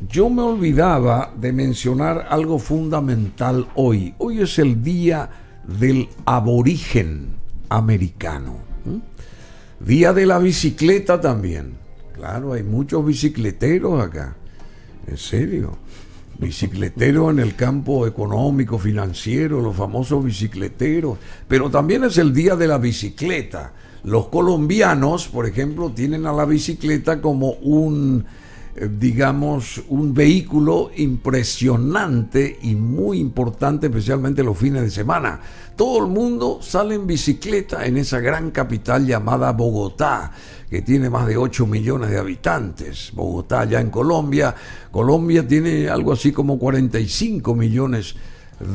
Yo me olvidaba de mencionar algo fundamental hoy. Hoy es el día del aborigen americano. Día de la bicicleta también. Claro, hay muchos bicicleteros acá. En serio. Bicicleteros en el campo económico, financiero, los famosos bicicleteros. Pero también es el día de la bicicleta. Los colombianos, por ejemplo, tienen a la bicicleta como un vehículo impresionante y muy importante, especialmente los fines de semana. Todo el mundo sale en bicicleta en esa gran capital llamada Bogotá, que tiene más de 8 millones de habitantes. Bogotá, allá en Colombia. Colombia tiene algo así como 45 millones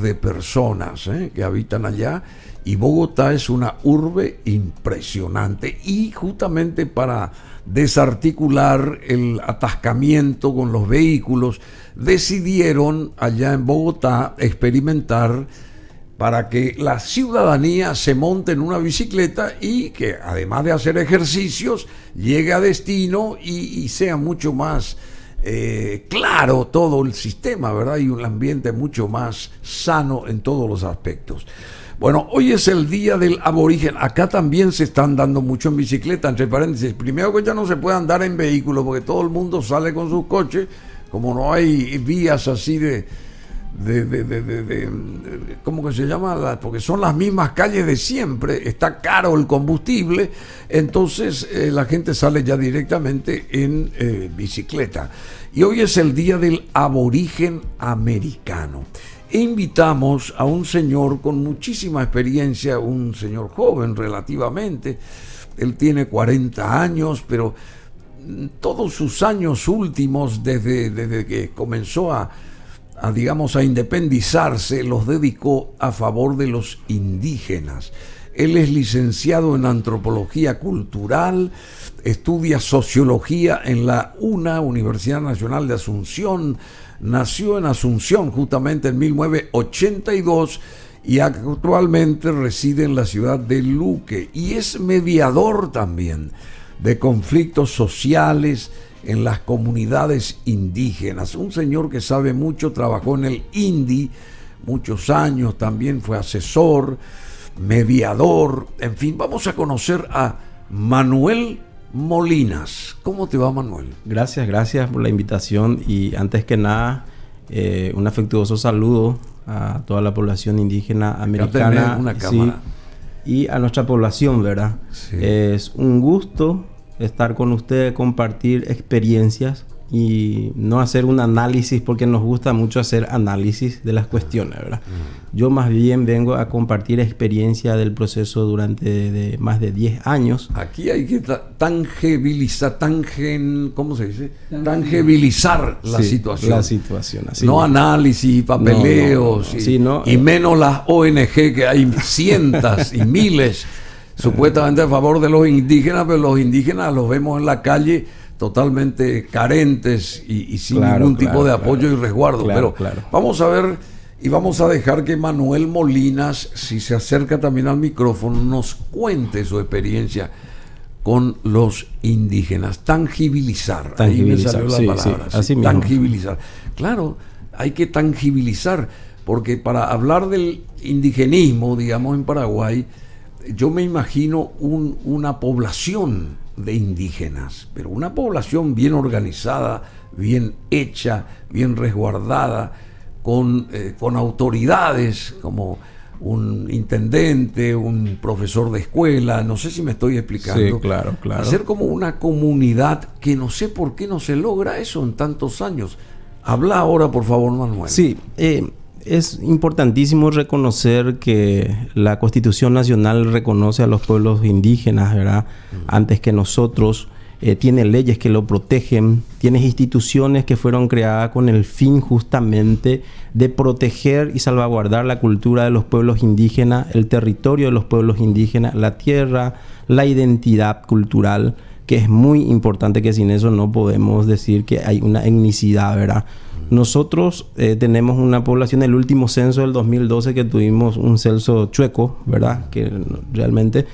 de personas que habitan allá. Y Bogotá es una urbe impresionante. Y justamente para desarticular el atascamiento con los vehículos, decidieron allá en Bogotá experimentar para que la ciudadanía se monte en una bicicleta y que además de hacer ejercicios, llegue a destino y sea mucho más claro todo el sistema, ¿verdad? Y un ambiente mucho más sano en todos los aspectos. Bueno, hoy es el día del aborigen. Acá también se están dando mucho en bicicleta, entre paréntesis. Primero que ya no se puede andar en vehículos porque todo el mundo sale con sus coches, como no hay vías así ¿cómo que se llama? Porque son las mismas calles de siempre, está caro el combustible, entonces la gente sale ya directamente en bicicleta. Y hoy es el día del aborigen americano. E invitamos a un señor con muchísima experiencia, un señor joven relativamente, él tiene 40 años, pero todos sus años últimos, desde que comenzó a independizarse, los dedicó a favor de los indígenas. Él es licenciado en antropología cultural, estudia sociología en la Universidad Nacional de Asunción, nació en Asunción justamente en 1982 y actualmente reside en la ciudad de Luque y es mediador también de conflictos sociales en las comunidades indígenas. Un señor que sabe mucho, trabajó en el INDI muchos años, también fue asesor, mediador, en fin. Vamos a conocer a Manuel Molinas. ¿Cómo te va, Manuel? Gracias por la invitación y antes que nada un afectuoso saludo a toda la población indígena americana una cámara. Sí, y a nuestra población, ¿verdad? Sí. Es un gusto estar con ustedes, compartir experiencias y no hacer un análisis, porque nos gusta mucho hacer análisis de las cuestiones, ¿verdad? Yo más bien vengo a compartir experiencia del proceso durante de más de 10 años. Aquí hay que tangibilizar, ¿cómo se dice? Tangibilizar la situación. La situación, así. No análisis, papeleos, y menos las ONG, que hay cientos y miles supuestamente a favor de los indígenas, pero los indígenas los vemos en la calle totalmente carentes y sin ningún tipo de apoyo y resguardo. Pero vamos a ver y vamos a dejar que Manuel Molinas, si se acerca también al micrófono, nos cuente su experiencia con los indígenas. Tangibilizar. Ahí me salió la palabra. Así mismo. Tangibilizar. Claro, hay que tangibilizar, porque para hablar del indigenismo, digamos, en Paraguay, yo me imagino una población de indígenas, pero una población bien organizada, bien hecha, bien resguardada, con autoridades como un intendente, un profesor de escuela, no sé si me estoy explicando. Sí, claro. Hacer como una comunidad que no sé por qué no se logra eso en tantos años. Habla ahora, por favor, Manuel. Sí, es importantísimo reconocer que la Constitución Nacional reconoce a los pueblos indígenas, ¿verdad? Antes que nosotros. Tiene leyes que lo protegen, tiene instituciones que fueron creadas con el fin justamente de proteger y salvaguardar la cultura de los pueblos indígenas, el territorio de los pueblos indígenas, la tierra, la identidad cultural, que es muy importante, que sin eso no podemos decir que hay una etnicidad, ¿verdad? Nosotros tenemos una población, el último censo del 2012 que tuvimos un censo chueco, ¿verdad? Que realmente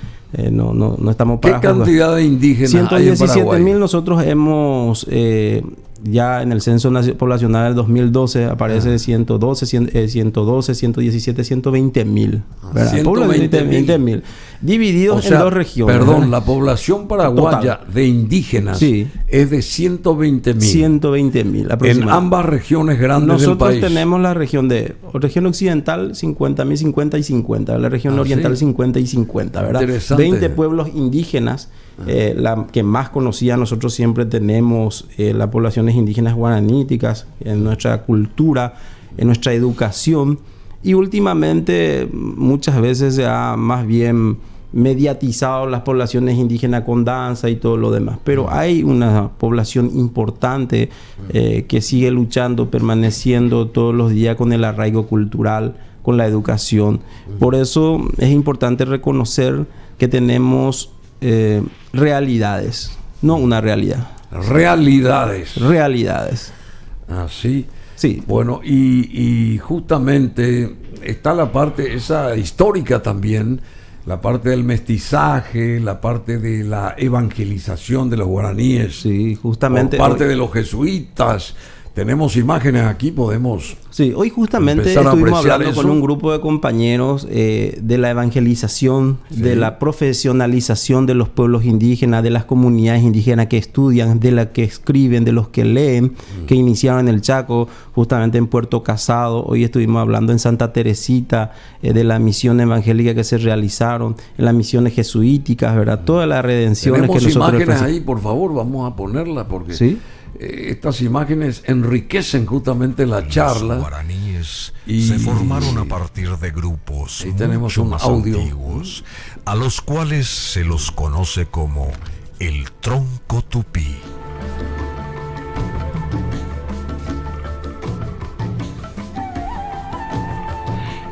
no estamos para... ¿Qué cantidad de indígenas 117.000 nosotros hemos ya en el censo poblacional del 2012 aparece 117, 120 mil. 120 mil. Divididos en dos regiones. Perdón, la población paraguaya total de indígenas es de 120 mil. 120 mil en ambas regiones grandes del país. Nosotros tenemos la región occidental 50 mil, 50 y 50. La región oriental 50 y 50, ¿verdad? 20 pueblos indígenas. La que más conocida, nosotros siempre tenemos las poblaciones indígenas guaraníticas en nuestra cultura, en nuestra educación, y últimamente muchas veces se ha más bien mediatizado las poblaciones indígenas con danza y todo lo demás, pero hay una población importante que sigue luchando, permaneciendo todos los días con el arraigo cultural, con la educación. Por eso es importante reconocer que tenemos realidades, no una realidad. Realidades. Así. Sí. Bueno, y justamente está la parte esa histórica también, la parte del mestizaje, la parte de la evangelización de los guaraníes. Sí, justamente. Por parte de los jesuitas. Tenemos imágenes aquí, podemos. Sí, hoy justamente estuvimos hablando con un grupo de compañeros de la evangelización, de la profesionalización de los pueblos indígenas, de las comunidades indígenas que estudian, de las que escriben, de los que leen, que iniciaron en el Chaco, justamente en Puerto Casado. Hoy estuvimos hablando en Santa Teresita, de la misión evangélica que se realizaron, en las misiones jesuíticas, ¿verdad? Todas las redenciones que nosotros... Tenemos imágenes ahí, por favor, vamos a ponerlas porque... ¿Sí? Estas imágenes enriquecen justamente la charla. Los guaraníes se formaron a partir de grupos ahí tenemos un más audio antiguos, a los cuales se los conoce como el tronco tupí.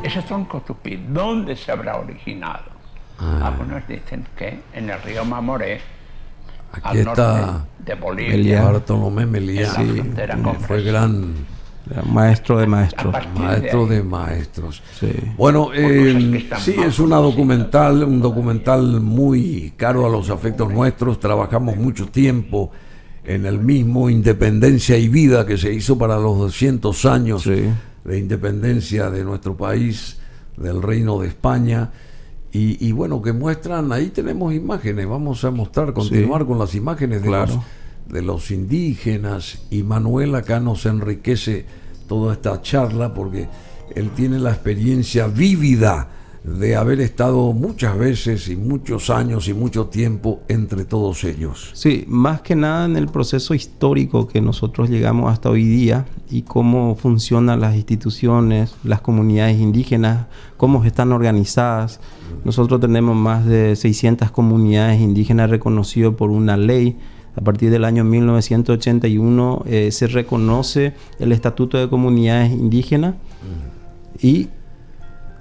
Ese tronco tupí, ¿dónde se habrá originado? Algunos dicen que en el río Mamoré, aquí está de Bolivia, Bartolomé Meliá, fue gran maestro de maestros. Maestro de maestros. Sí. Bueno, sí, es un documental muy caro a los afectos nuestros. Trabajamos mucho tiempo en el mismo Independencia y Vida que se hizo para los 200 años de independencia de nuestro país, del Reino de España. Y bueno, que muestran, ahí tenemos imágenes, vamos a continuar con las imágenes de los indígenas, y Manuel acá nos enriquece toda esta charla porque él tiene la experiencia vívida de haber estado muchas veces y muchos años y mucho tiempo entre todos ellos. Sí, más que nada en el proceso histórico que nosotros llegamos hasta hoy día y cómo funcionan las instituciones, las comunidades indígenas, cómo están organizadas. Nosotros tenemos más de 600 comunidades indígenas reconocidas por una ley. A partir del año 1981 se reconoce el Estatuto de Comunidades Indígenas y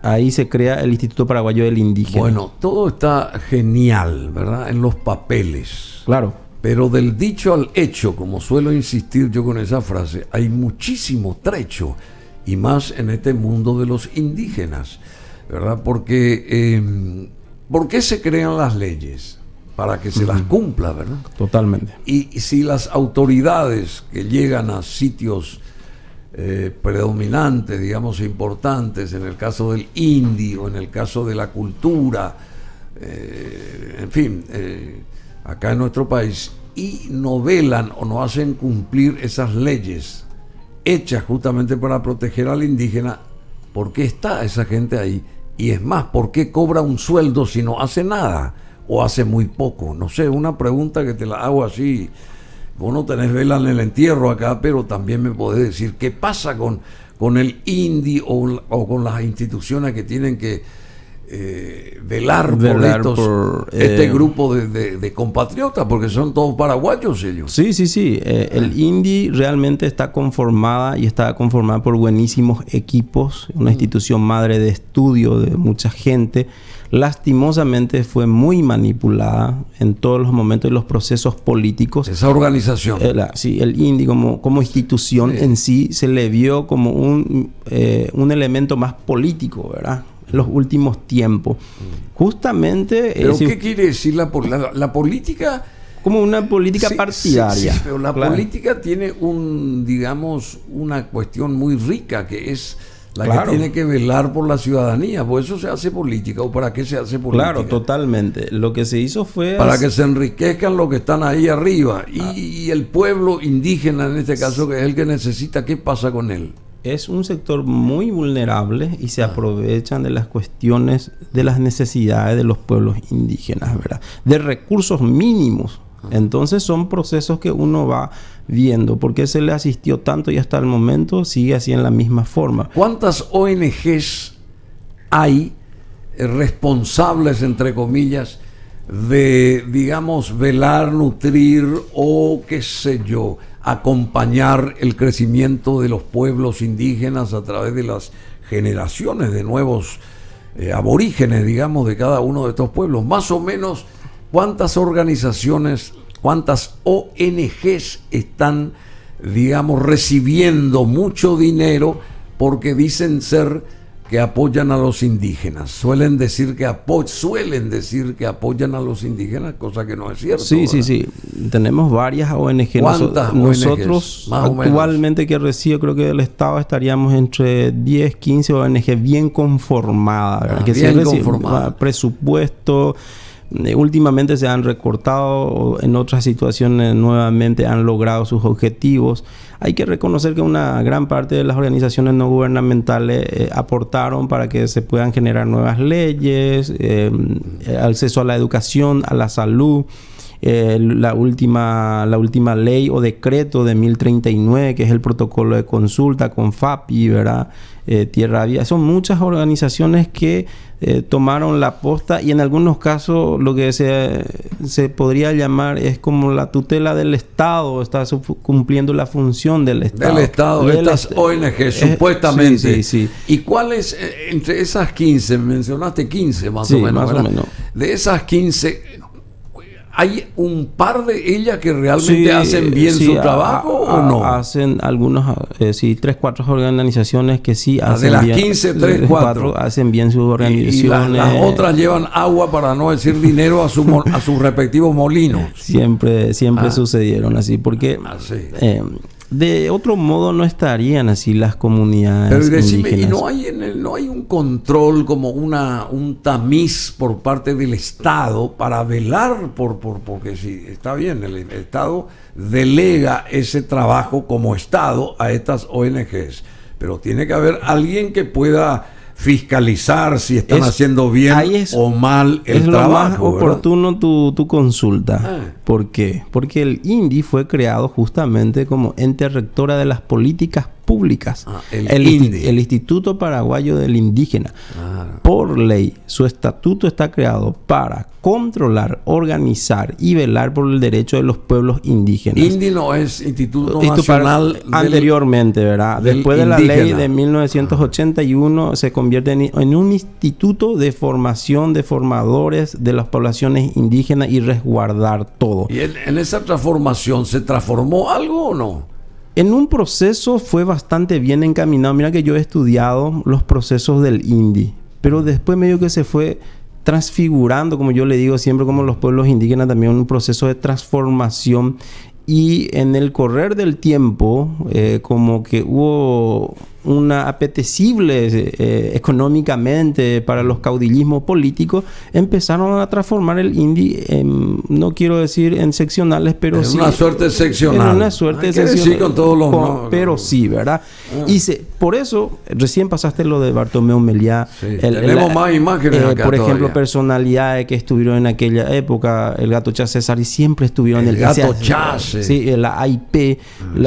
ahí se crea el Instituto Paraguayo del Indígena. Bueno, todo está genial, ¿verdad? En los papeles. Claro. Pero del dicho al hecho, como suelo insistir yo con esa frase, hay muchísimo trecho, y más en este mundo de los indígenas, ¿verdad? Porque ¿por qué se crean las leyes? Para que se las cumpla, ¿verdad? Totalmente. Y si las autoridades que llegan a sitios predominantes, digamos, importantes, en el caso del INDI o en el caso de la cultura, en fin, acá en nuestro país, y no velan o no hacen cumplir esas leyes hechas justamente para proteger al indígena, ¿por qué está esa gente ahí? Y es más, ¿por qué cobra un sueldo si no hace nada o hace muy poco? No sé, una pregunta que te la hago así. Vos no tenés vela en el entierro acá, pero también me podés decir qué pasa con el INDI o con las instituciones que tienen que velar por este grupo de compatriotas, porque son todos paraguayos ellos. Sí. El INDI realmente está conformada por buenísimos equipos, una institución madre de estudio de mucha gente. Lastimosamente fue muy manipulada en todos los momentos de los procesos políticos. Esa organización. El INDI como institución en sí se le vio como un elemento más político, ¿verdad? En los últimos tiempos. Justamente... ¿Pero qué quiere decir la política? como una política Sí, partidaria. sí, pero la Claro. política tiene digamos, una cuestión muy rica que es la Claro. que tiene que velar por la ciudadanía. Por eso se hace política. ¿O para qué se hace política? Claro, totalmente. Lo que se hizo fue... Para que se enriquezcan los que están ahí arriba. Y el pueblo indígena, en este caso, que es el que necesita, ¿qué pasa con él? Es un sector muy vulnerable y se aprovechan de las cuestiones, de las necesidades de los pueblos indígenas, ¿verdad? De recursos mínimos. Entonces son procesos que uno va viendo. ¿Por qué se le asistió tanto y hasta el momento sigue así en la misma forma? ¿Cuántas ONGs hay responsables, entre comillas, de, digamos, velar, nutrir o, qué sé yo, acompañar el crecimiento de los pueblos indígenas a través de las generaciones de nuevos aborígenes, digamos, de cada uno de estos pueblos? Más o menos, ¿cuántas organizaciones, cuántas ONGs están, digamos, recibiendo mucho dinero porque dicen ser que apoyan a los indígenas? Suelen decir que apoyan a los indígenas, cosa que no es cierto. Sí, ¿verdad? sí, sí. Tenemos varias ONG. ¿Cuántas Nosotros ONGs, más o menos? actualmente que recibo, creo que del Estado estaríamos entre 10, 15 ONG bien conformadas, ¿verdad? Que bien sí conformadas. Presupuesto. Últimamente se han recortado, en otras situaciones nuevamente han logrado sus objetivos. Hay que reconocer que una gran parte de las organizaciones no gubernamentales aportaron para que se puedan generar nuevas leyes, acceso a la educación, a la salud. La última ley o decreto de 1039, que es el protocolo de consulta con FAPI, ¿verdad? Tierra Viva. Son muchas organizaciones que tomaron la posta y en algunos casos lo que se podría llamar es como la tutela del Estado, está cumpliendo la función del Estado. Del Estado, estas ONG, supuestamente. Sí, sí, sí. ¿Y cuáles, entre esas 15, mencionaste 15 más Sí, o menos, más o ¿verdad? menos. De esas 15, ¿hay un par de ellas que realmente hacen bien su trabajo o no? Hacen algunos, sí, 3, 4 organizaciones que sí hacen de las bien. 15, 3, 4 hacen bien sus Y organizaciones. las otras llevan agua, para no decir dinero, a sus respectivos molinos. Siempre sucedieron así, porque Así. de otro modo no estarían así las comunidades Pero decime, ¿y indígenas. no hay un control, como un tamiz por parte del Estado para velar porque sí, está bien, el Estado delega ese trabajo como Estado a estas ONGs, pero tiene que haber alguien que pueda fiscalizar si están haciendo bien o mal el trabajo. Es lo trabajo, más oportuno tu consulta. ¿Por qué? Porque el INDI fue creado justamente como ente rectora de las políticas públicas. El Instituto Paraguayo del Indígena. Por ley, su estatuto está creado para controlar, organizar y velar por el derecho de los pueblos indígenas. INDI no es Instituto Nacional anteriormente, ¿verdad? Después de la ley de 1981 se convierte en un instituto de formación de formadores de las poblaciones indígenas y resguardar todo. ¿Y en esa transformación se transformó algo o no? En un proceso fue bastante bien encaminado. Mira que yo he estudiado los procesos del INDI, pero después medio que se fue transfigurando, como yo le digo siempre, como los pueblos indígenas, también un proceso de transformación. Y en el correr del tiempo, como que hubo una apetecible económicamente para los caudillismos políticos, empezaron a transformar el INDI no quiero decir en seccionales, pero en sí una suerte seccional. En una suerte seccional. Sí, con todos los pero sí, ¿verdad? Y por eso, recién pasaste lo de Bartomeu Meliá. Sí, tenemos más imágenes acá por ejemplo, todavía. Personalidades que estuvieron en aquella época, el Gato Chá César, y siempre estuvieron el Gato Chá. Sí, la AIP.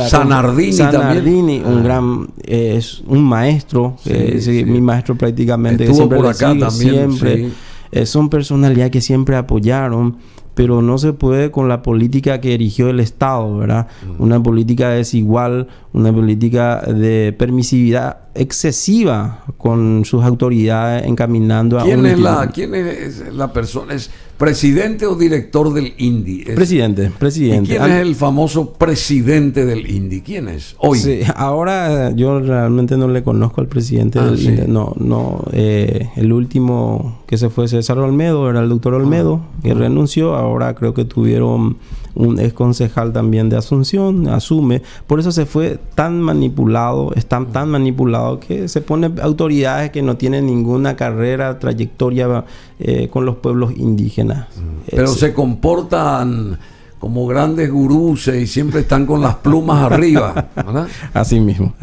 Sanardini, un gran... es un maestro, mi maestro prácticamente. Estuvo siempre por acá también. Siempre. Son personalidades que siempre apoyaron, pero no se puede con la política que erigió el Estado, ¿verdad? Una política desigual, una política de permisividad excesiva con sus autoridades encaminando a ¿Quién es la persona? ¿Presidente o director del INDI? Presidente. ¿Y quién es el famoso presidente del INDI? ¿Quién es hoy? Sí, ahora yo realmente no le conozco al presidente del INDI. El último que se fue César Olmedo, era el doctor Olmedo, que renunció. Ahora creo que tuvieron un ex concejal también de Asunción, asume. Por eso se fue tan manipulado, está tan manipulado que se pone autoridades que no tienen ninguna carrera, trayectoria con los pueblos indígenas. Pero se comportan como grandes gurús y siempre están con las plumas arriba, ¿verdad? Así mismo.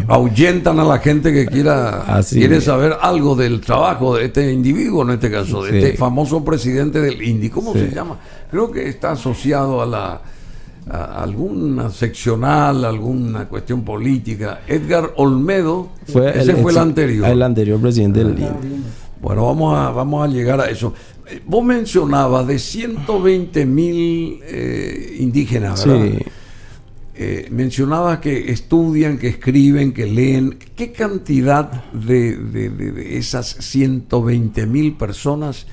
Ahuyentan a la gente que quiere saber algo del trabajo de este individuo, en este caso, de este famoso presidente del INDI. ¿Cómo se llama? Creo que está asociado a alguna seccional, alguna cuestión política. Edgar Olmedo, fue el anterior. El anterior presidente del INDI. Bueno, vamos a llegar a eso. Vos mencionabas de 120,000 indígenas, ¿verdad? Sí. Mencionabas que estudian, que escriben, que leen. ¿Qué cantidad de esas 120,000 personas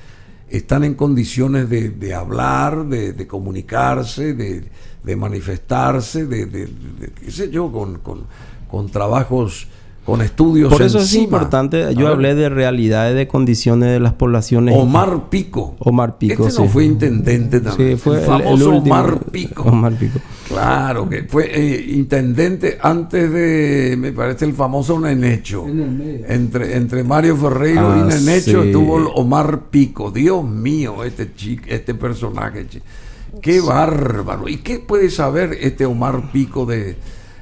están en condiciones de hablar, de comunicarse, de manifestarse, qué sé yo, con trabajos, con estudios? Por eso es importante. Yo hablé de realidades, de condiciones de las poblaciones. Omar Pico. Este no fue intendente también. Sí, fue el famoso el último, Omar Pico. Claro, que fue intendente antes de, me parece, el famoso Nenecho. Entre Mario Ferreiro y Nenecho estuvo el Omar Pico. Dios mío, este personaje. Qué bárbaro. ¿Y qué puede saber este Omar Pico de...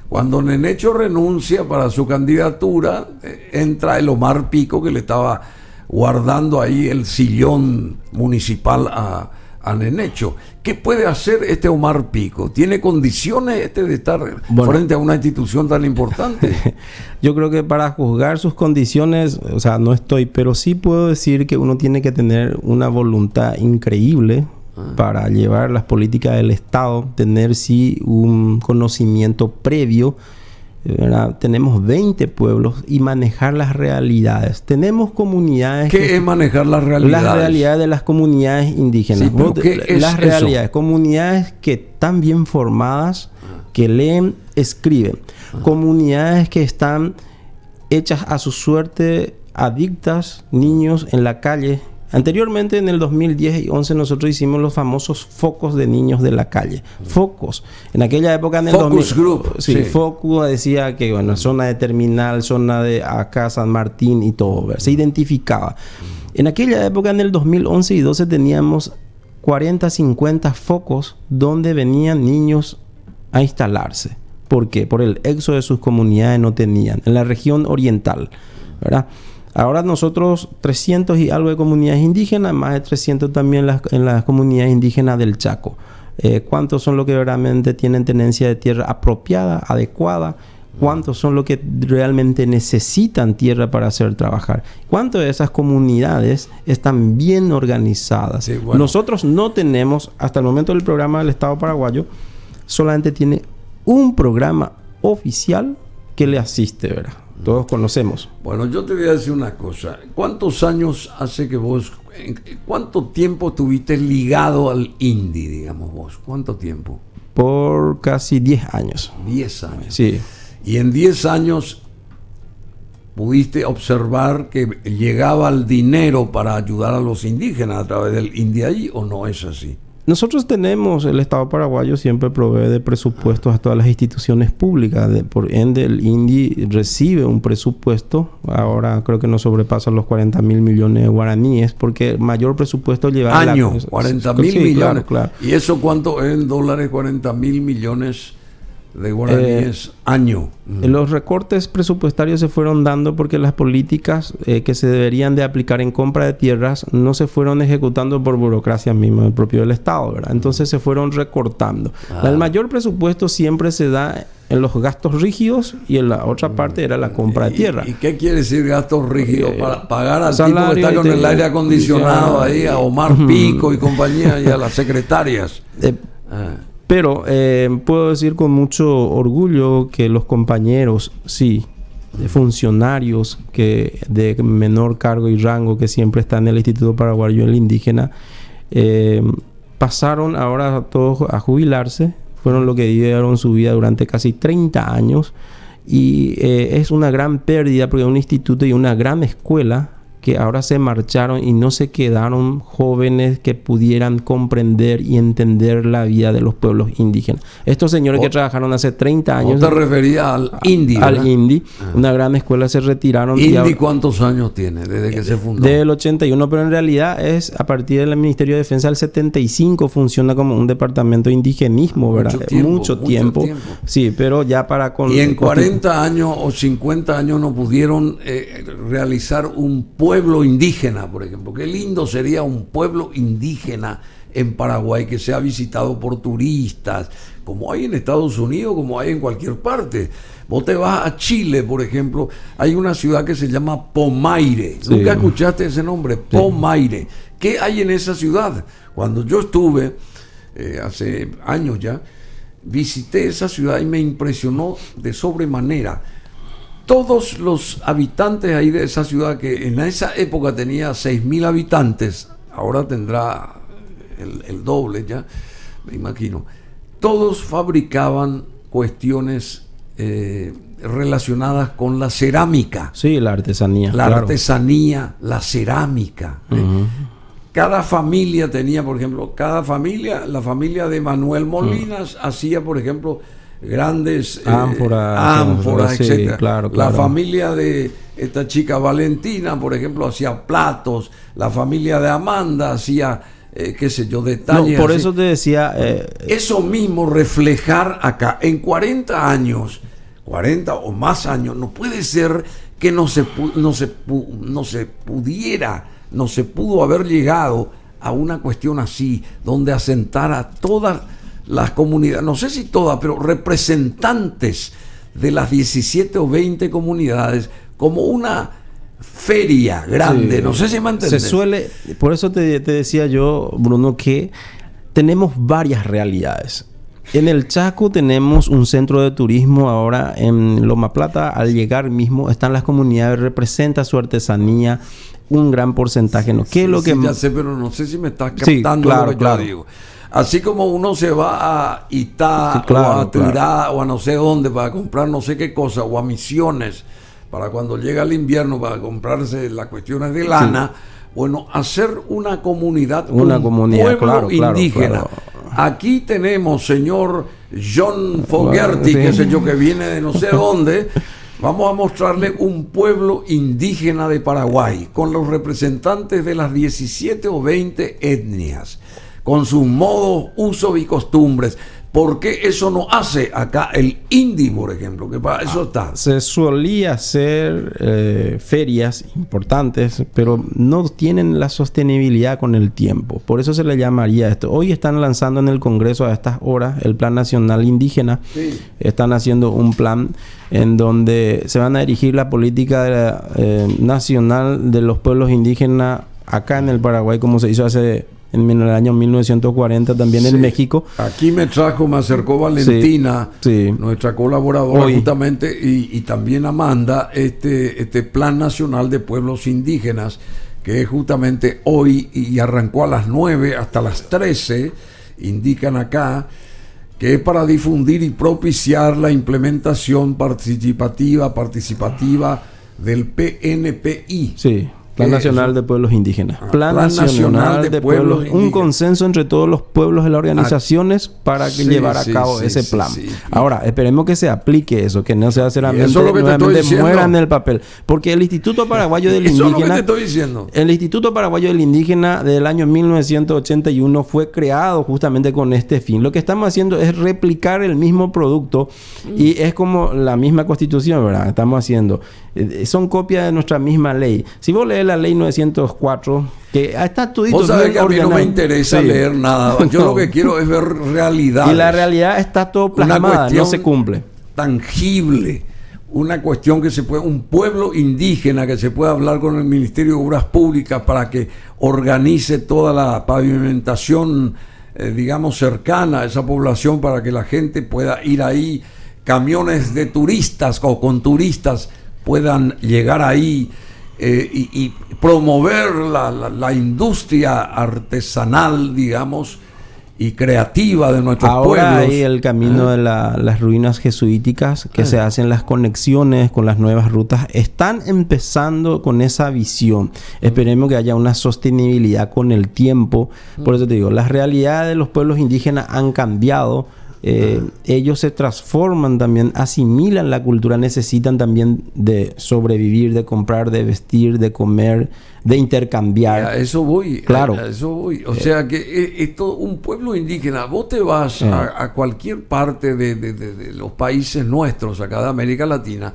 Cuando Nenecho renuncia para su candidatura, entra el Omar Pico, que le estaba guardando ahí el sillón municipal a Nenecho? ¿Qué puede hacer este Omar Pico? ¿Tiene condiciones de estar frente a una institución tan importante? Yo creo que para juzgar sus condiciones, o sea, no estoy, pero sí puedo decir que uno tiene que tener una voluntad increíble para llevar las políticas del Estado, tener sí un conocimiento previo, ¿verdad? Tenemos 20 pueblos y manejar las realidades. Tenemos comunidades... ¿Qué es manejar las realidades? Las realidades de las comunidades indígenas. Sí, pero ¿qué es las realidades? eso? Comunidades que están bien formadas, que leen, escriben. Comunidades que están hechas a su suerte, adictas, niños en la calle. Anteriormente, en el 2010 y 2011, nosotros hicimos los famosos focos de niños de la calle. Focos. En aquella época, en el Focus Group. Sí, Focus decía que, zona de Terminal, zona de acá, San Martín y todo. Se identificaba. En aquella época, en el 2011 y 2012, teníamos 40, 50 focos donde venían niños a instalarse. ¿Por qué? Por el éxodo de sus comunidades no tenían. En la región oriental, ¿verdad? Ahora nosotros 300 y algo de comunidades indígenas, más de 300 también en las comunidades indígenas del Chaco. ¿Cuántos son los que realmente tienen tenencia de tierra apropiada, adecuada? ¿Cuántos son los que realmente necesitan tierra para hacer trabajar? ¿Cuántas de esas comunidades están bien organizadas? Sí, bueno. Nosotros no tenemos, hasta el momento del programa del Estado paraguayo, solamente tiene un programa oficial que le asiste, ¿verdad? Todos conocemos. Bueno, yo te voy a decir una cosa. ¿Cuántos años hace que vos... ¿Cuánto tiempo estuviste ligado al INDI, digamos vos? ¿Cuánto tiempo? Por casi 10 años. 10 años. Sí. Y en 10 años pudiste observar que llegaba el dinero para ayudar a los indígenas a través del INDI ahí, ¿o no es así? Nosotros tenemos, el Estado paraguayo siempre provee de presupuestos a todas las instituciones públicas. Por ende, el INDI recibe un presupuesto. Ahora creo que no sobrepasa los 40,000 millones de guaraníes, porque el mayor presupuesto lleva... Año, 40,000 millones. Claro. ¿Y eso cuánto es en dólares? 40,000 millones de guaraníes año. Los recortes presupuestarios se fueron dando porque las políticas que se deberían de aplicar en compra de tierras no se fueron ejecutando por burocracia misma del propio del Estado, ¿verdad? Entonces se fueron recortando. El mayor presupuesto siempre se da en los gastos rígidos y en la otra parte era la compra de tierra. ¿Y qué quiere decir gastos rígidos? Para pagar al tipo que está con el aire acondicionado ahí, a Omar Pico y compañía, y a las secretarias. Pero puedo decir con mucho orgullo que los compañeros, sí, de funcionarios que de menor cargo y rango que siempre están en el Instituto Paraguayo del Indígena, pasaron ahora todos a jubilarse, fueron los que dieron su vida durante casi 30 años y es una gran pérdida porque es un instituto y una gran escuela que ahora se marcharon y no se quedaron jóvenes que pudieran comprender y entender la vida de los pueblos indígenas. Estos señores que trabajaron hace 30 años... ¿No te referías al INDI? Al INDI. Una gran escuela, se retiraron. ¿INDI ahora, cuántos años tiene desde que se fundó? Desde el 81, pero en realidad es a partir del Ministerio de Defensa del 75 funciona como un departamento de indigenismo, ¿verdad? Mucho tiempo. Sí, pero ya para... Y en 40 años o 50 años no pudieron realizar un pueblo indígena, por ejemplo. Qué lindo sería un pueblo indígena en Paraguay que sea visitado por turistas, como hay en Estados Unidos, como hay en cualquier parte. Vos te vas a Chile, por ejemplo, hay una ciudad que se llama Pomaire. Sí. ¿Nunca escuchaste ese nombre? Sí. Pomaire. ¿Qué hay en esa ciudad? Cuando yo estuve, hace años ya, visité esa ciudad y me impresionó de sobremanera. Todos los habitantes ahí de esa ciudad, que en esa época tenía 6.000 habitantes, ahora tendrá el doble ya, me imagino, todos fabricaban cuestiones relacionadas con la cerámica. Sí, la artesanía. La artesanía, la cerámica. Cada familia tenía, por ejemplo, la familia de Manuel Molinas hacía, por ejemplo, grandes ánforas, sí, etcétera. Claro. La familia de esta chica Valentina, por ejemplo, hacía platos. La familia de Amanda hacía, qué sé yo, detalles. No, por eso te decía... Eso mismo reflejar acá. En 40 años, 40 o más años, no puede ser que no se pudo haber llegado a una cuestión así, donde asentara todas las comunidades, no sé si todas, pero representantes de las 17 o 20 comunidades, como una feria grande, sí. No sé si me entiendes. Se suele, por eso te decía yo, Bruno, que tenemos varias realidades. En el Chaco tenemos un centro de turismo ahora en Loma Plata. Al llegar mismo están las comunidades, representa su artesanía, un gran porcentaje. ¿No? ¿Qué es lo que ya sé, pero no sé si me estás captando lo que yo digo. Así como uno se va a Itá, o a Tirá, o a no sé dónde para comprar no sé qué cosa, o a Misiones para cuando llega el invierno para comprarse las cuestiones de lana, bueno, hacer una comunidad, pueblo indígena. Aquí tenemos, señor John Fogerty, qué sé yo, que viene de no sé dónde. Vamos a mostrarle un pueblo indígena de Paraguay, con los representantes de las 17 o 20 etnias, con sus modos, usos y costumbres. ¿Por qué eso no hace acá el INDI, por ejemplo? Que para eso está. Se solía hacer ferias importantes, pero no tienen la sostenibilidad con el tiempo. Por eso se le llamaría esto. Hoy están lanzando en el Congreso a estas horas el Plan Nacional Indígena. Sí. Están haciendo un plan en donde se van a dirigir la política nacional de los pueblos indígenas acá en el Paraguay, como se hizo en el año 1940 también en México. Aquí me acercó Valentina, nuestra colaboradora justamente, y también Amanda, este Plan Nacional de Pueblos Indígenas, que es justamente hoy y arrancó a las 9 hasta las 13, indican acá, que es para difundir y propiciar la implementación participativa del PNPI. Sí. Plan Nacional de Pueblos Indígenas. Plan Nacional de Pueblos Indígenas. Un consenso entre todos los pueblos de las organizaciones para llevar a cabo ese plan. Ahora, esperemos que se aplique eso, que no sea solamente muera en el papel. Porque el Instituto Paraguayo del Indígena... Eso es lo que te estoy diciendo. El Instituto Paraguayo del Indígena del año 1981 fue creado justamente con este fin. Lo que estamos haciendo es replicar el mismo producto y es como la misma Constitución, ¿verdad? Estamos haciendo... son copias de nuestra misma ley. Si vos lees la ley 904, que está todo... Vos sabés que a mí no me interesa leer nada. Yo lo que quiero es ver realidad. Y la realidad está todo plasmada, no se cumple. Tangible. Una cuestión que se puede... Un pueblo indígena que se pueda hablar con el Ministerio de Obras Públicas para que organice toda la pavimentación, digamos, cercana a esa población para que la gente pueda ir ahí. Camiones de turistas o con turistas puedan llegar ahí. y promover la industria artesanal, digamos, y creativa de nuestros pueblos. Ahora hay el camino de las ruinas jesuíticas, que se hacen las conexiones con las nuevas rutas. Están empezando con esa visión. Esperemos que haya una sostenibilidad con el tiempo. Por eso te digo, las realidades de los pueblos indígenas han cambiado. Ellos se transforman también, asimilan la cultura, necesitan también de sobrevivir, de comprar, de vestir, de comer, de intercambiar. A eso voy. Claro. A eso voy. O sea que esto, un pueblo indígena, vos te vas a cualquier parte de los países nuestros, acá de América Latina,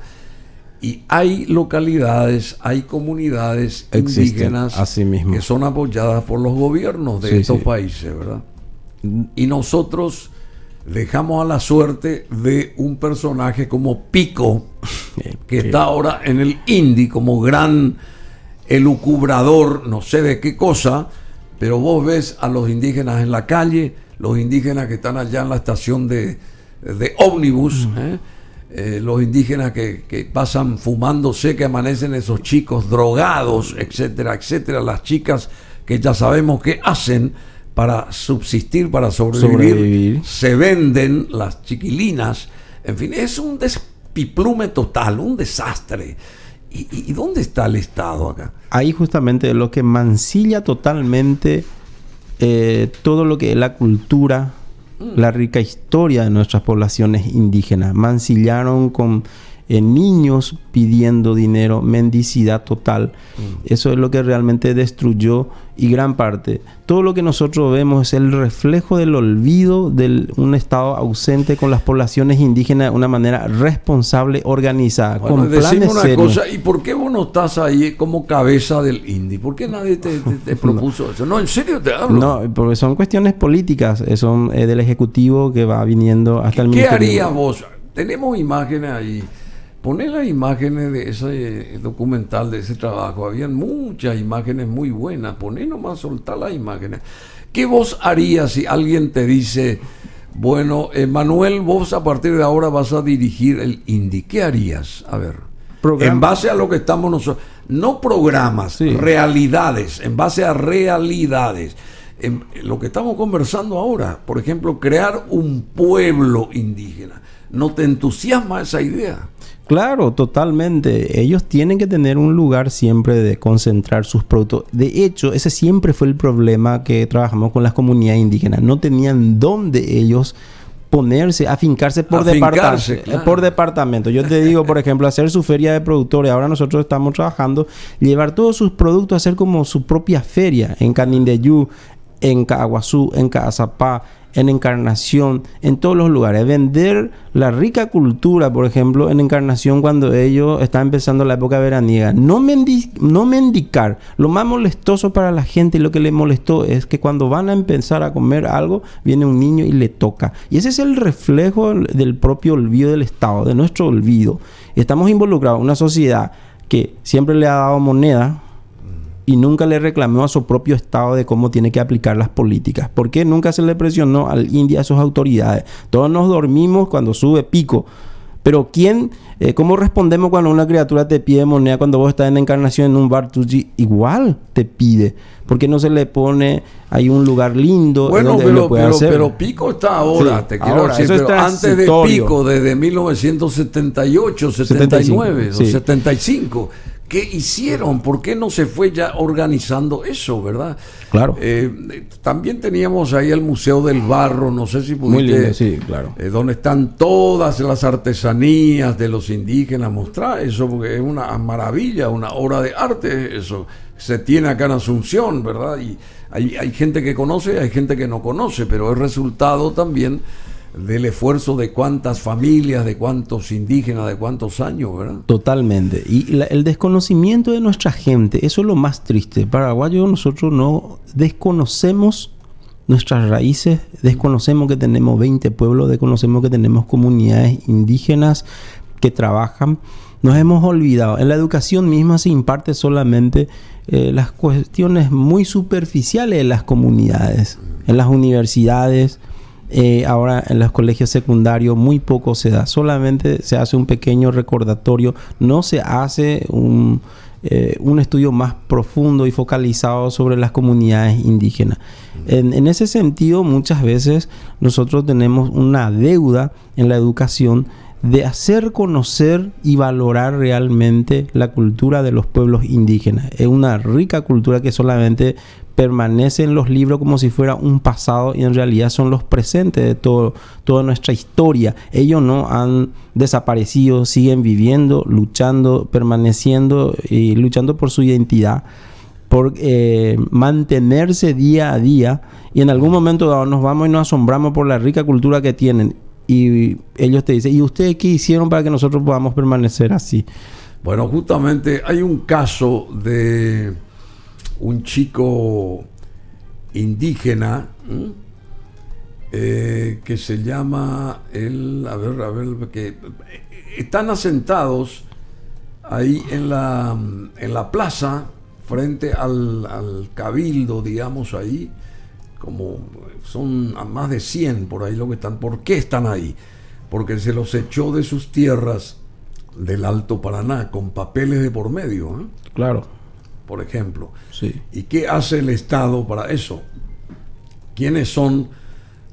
y hay localidades, hay comunidades indígenas así mismo, que son apoyadas por los gobiernos de estos países, ¿verdad? Y nosotros dejamos a la suerte de un personaje como Pico, que está ahora en el INDI como gran elucubrador, no sé de qué cosa, pero vos ves a los indígenas en la calle, los indígenas que están allá en la estación de ómnibus, los indígenas que pasan fumándose, que amanecen esos chicos drogados, etcétera, etcétera, las chicas que ya sabemos qué hacen para subsistir, para sobrevivir, se venden las chiquilinas, en fin, es un despiplume total, un desastre. ¿Y dónde está el Estado acá? Ahí justamente lo que mancilla totalmente todo lo que es la cultura, la rica historia de nuestras poblaciones indígenas. Mancillaron con niños pidiendo dinero, mendicidad total. Eso es lo que realmente destruyó, y gran parte. Todo lo que nosotros vemos es el reflejo del olvido de un Estado ausente con las poblaciones indígenas de una manera responsable, organizada, bueno, con planes una serios. cosa, ¿y por qué vos no estás ahí como cabeza del INDI? ¿Por qué nadie te propuso eso? No, en serio te hablo. No, porque son cuestiones políticas, son del Ejecutivo que va viniendo hasta el Ministerio. ¿Qué harías vos? Tenemos imágenes ahí. Poné las imágenes de ese documental, de ese trabajo. Habían muchas imágenes muy buenas. Poné nomás, soltar las imágenes. ¿Qué vos harías si alguien te dice, bueno, Manuel, vos a partir de ahora vas a dirigir el INDI? ¿Qué harías? A ver. En base a lo que estamos nosotros. No programas, realidades. En base a realidades. En lo que estamos conversando ahora. Por ejemplo, crear un pueblo indígena. ¿No te entusiasma esa idea? Claro, totalmente. Ellos tienen que tener un lugar siempre de concentrar sus productos. De hecho, ese siempre fue el problema que trabajamos con las comunidades indígenas. No tenían dónde ellos ponerse, afincarse por departamento. Yo te digo, por ejemplo, hacer su feria de productores. Ahora nosotros estamos trabajando, llevar todos sus productos a hacer como su propia feria en Canindeyú, en Caguazú, en Caazapá, en Encarnación, en todos los lugares. Vender la rica cultura, por ejemplo, en Encarnación, cuando ellos están empezando la época veraniega. No mendicar. Lo más molestoso para la gente, y lo que le molestó, es que cuando van a empezar a comer algo, viene un niño y le toca. Y ese es el reflejo del propio olvido del Estado, de nuestro olvido. Estamos involucrados en una sociedad que siempre le ha dado moneda y nunca le reclamó a su propio Estado de cómo tiene que aplicar las políticas. ¿Por qué nunca se le presionó al INDI, a sus autoridades? Todos nos dormimos cuando sube Pico. Pero ¿cómo respondemos cuando una criatura te pide moneda cuando vos estás en Encarnación en un bar? Tú igual te pide. ¿Por qué no se le pone ahí un lugar lindo? Bueno, donde lo puede hacer? Pero Pico está ahora, te quiero decir, pero antes de Pico, desde 1978, 79 o 75... ¿Qué hicieron? ¿Por qué no se fue ya organizando eso, verdad? Claro. También teníamos ahí el Museo del Barro, no sé si pudiste... Muy lindo, sí, claro. Donde están todas las artesanías de los indígenas, mostrar eso, porque es una maravilla, una obra de arte, eso se tiene acá en Asunción, ¿verdad? Y hay gente que conoce, hay gente que no conoce, pero es resultado también del esfuerzo de cuántas familias, de cuántos indígenas, de cuántos años, ¿verdad? Totalmente. Y el desconocimiento de nuestra gente, eso es lo más triste. Paraguayos, nosotros no desconocemos nuestras raíces, desconocemos que tenemos 20 pueblos, desconocemos que tenemos comunidades indígenas que trabajan. Nos hemos olvidado. En la educación misma se imparte solamente las cuestiones muy superficiales de las comunidades. En las universidades, ahora en los colegios secundarios muy poco se da, solamente se hace un pequeño recordatorio, no se hace un estudio más profundo y focalizado sobre las comunidades indígenas. En ese sentido, muchas veces nosotros tenemos una deuda en la educación de hacer conocer y valorar realmente la cultura de los pueblos indígenas. Es una rica cultura que solamente permanece en los libros como si fuera un pasado, y en realidad son los presentes de toda nuestra historia. Ellos no han desaparecido, siguen viviendo, luchando, permaneciendo y luchando por su identidad, por mantenerse día a día, y en algún momento dado nos vamos y nos asombramos por la rica cultura que tienen, y ellos te dicen: ¿y ustedes qué hicieron para que nosotros podamos permanecer así? Bueno, justamente hay un caso de un chico indígena que se llama que están asentados ahí en la plaza frente al cabildo, digamos, ahí, como son a más de 100 por ahí lo que están. ¿Por qué están ahí? Porque se los echó de sus tierras del Alto Paraná con papeles de por medio, Claro. por ejemplo. Sí. ¿Y qué hace el Estado para eso? ¿Quiénes son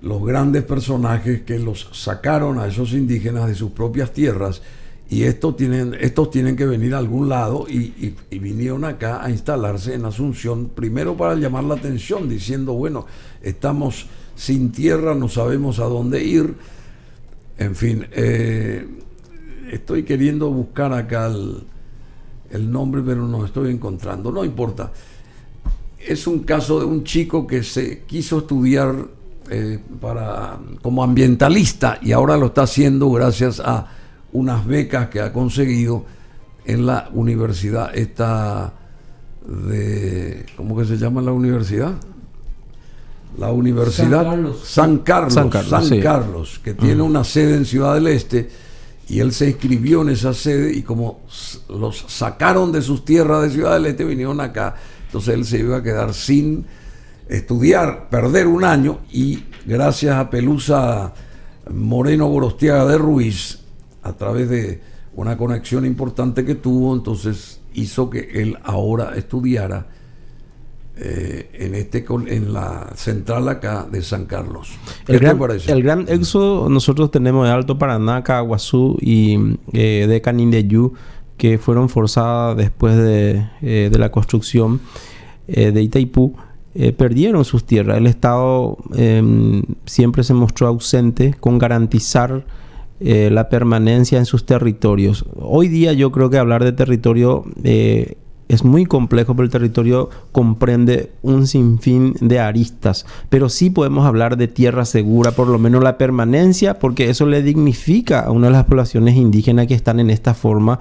los grandes personajes que los sacaron a esos indígenas de sus propias tierras? Y estos tienen que venir a algún lado, y vinieron acá a instalarse en Asunción, primero para llamar la atención, diciendo: bueno, estamos sin tierra, no sabemos a dónde ir. En fin, estoy queriendo buscar acá el nombre, pero no estoy encontrando. No importa. Es un caso de un chico que se quiso estudiar como ambientalista, y ahora lo está haciendo gracias a unas becas que ha conseguido en la universidad esta de... ¿Cómo que se llama la universidad? La Universidad San Carlos, que tiene una sede en Ciudad del Este, y él se inscribió en esa sede, y como los sacaron de sus tierras de Ciudad del Este, vinieron acá. Entonces él se iba a quedar sin estudiar, perder un año, y gracias a Pelusa Moreno Gorostiaga de Ruiz, a través de una conexión importante que tuvo, entonces hizo que él ahora estudiara en la central acá de San Carlos. ¿Qué te parece? El gran éxodo nosotros tenemos de Alto Paraná, Caguazú y de Canindeyú, que fueron forzadas después de la construcción de Itaipú. Perdieron sus tierras. El Estado siempre se mostró ausente con garantizar la permanencia en sus territorios. Hoy día yo creo que hablar de territorio es muy complejo, porque el territorio comprende un sinfín de aristas, pero sí podemos hablar de tierra segura, por lo menos la permanencia, porque eso le dignifica a una de las poblaciones indígenas que están en esta forma,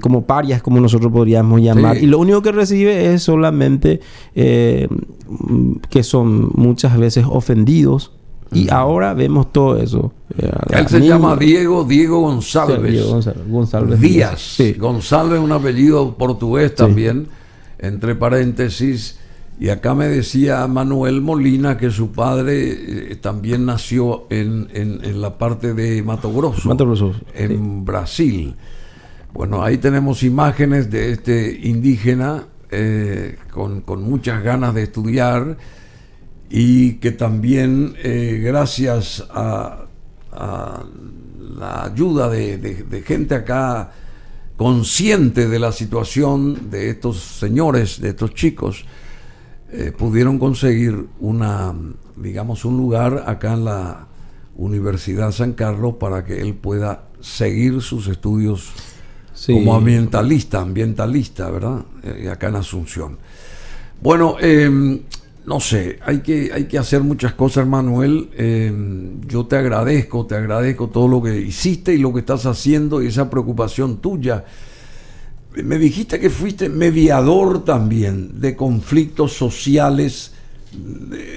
como parias, como nosotros podríamos llamar. Sí. Y lo único que recibe es solamente que son muchas veces ofendidos. Y ahora vemos todo eso. Él se llama Diego González. Sí, Diego González Díaz. Sí. González, un apellido portugués también, sí, entre paréntesis. Y acá me decía Manuel Molina que su padre también nació en la parte de Mato Grosso, en sí, Brasil. Bueno, ahí tenemos imágenes de este indígena con muchas ganas de estudiar, y que también gracias a la ayuda de gente acá consciente de la situación de estos señores, de estos chicos, pudieron conseguir un lugar acá en la Universidad San Carlos para que él pueda seguir sus estudios, sí, como ambientalista, ¿verdad? Acá en Asunción. Bueno, no sé, hay que hacer muchas cosas, Manuel. Yo te agradezco todo lo que hiciste y lo que estás haciendo, y esa preocupación tuya. Me dijiste que fuiste mediador también de conflictos sociales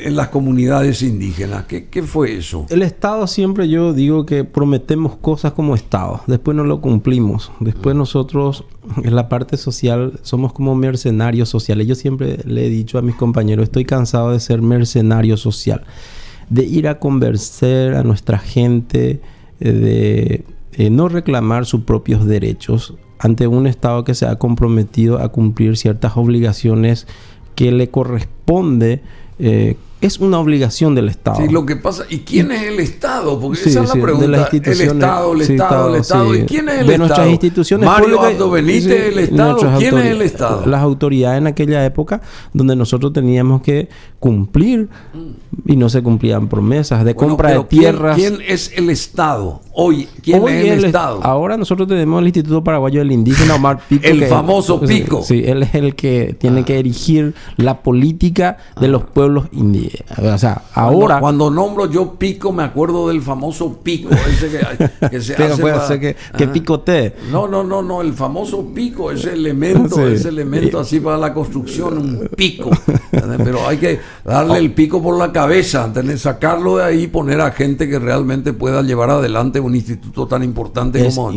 en las comunidades indígenas. ¿Qué fue eso? El Estado, siempre yo digo que prometemos cosas como Estado, después no lo cumplimos. Después nosotros, en la parte social, somos como mercenarios sociales. Yo siempre le he dicho a mis compañeros: estoy cansado de ser mercenario social, de ir a convencer a nuestra gente, de no reclamar sus propios derechos, ante un Estado que se ha comprometido a cumplir ciertas obligaciones que le corresponde. Es una obligación del Estado. Sí, lo que pasa, ¿y quién es el Estado? Porque Sí, esa es sí, la pregunta. de las instituciones, El Estado. sí. ¿Y quién es el de Estado? nuestras instituciones Mario públicas, Abdo Benítez, el Estado. ¿Quién es el Estado? Las autoridades en aquella época donde nosotros teníamos que cumplir y no se cumplían promesas de compra de pero tierras. ¿Quién es el Estado? Hoy, ¿quién Hoy es el Estado? Ahora nosotros tenemos el Instituto Paraguayo del Indígena, Omar Pico. El famoso Pico. Sí, él es el que tiene que erigir la política de los pueblos indígenas. O sea, ahora... Cuando nombro yo Pico, me acuerdo del famoso Pico. Ese que se pero hace puede ser que picotee. No. El famoso Pico, ese elemento así para la construcción, un pico. Pero hay que darle el pico por la cabeza, ¿entendés? Sacarlo de ahí y poner a gente que realmente pueda llevar adelante un instituto tan importante como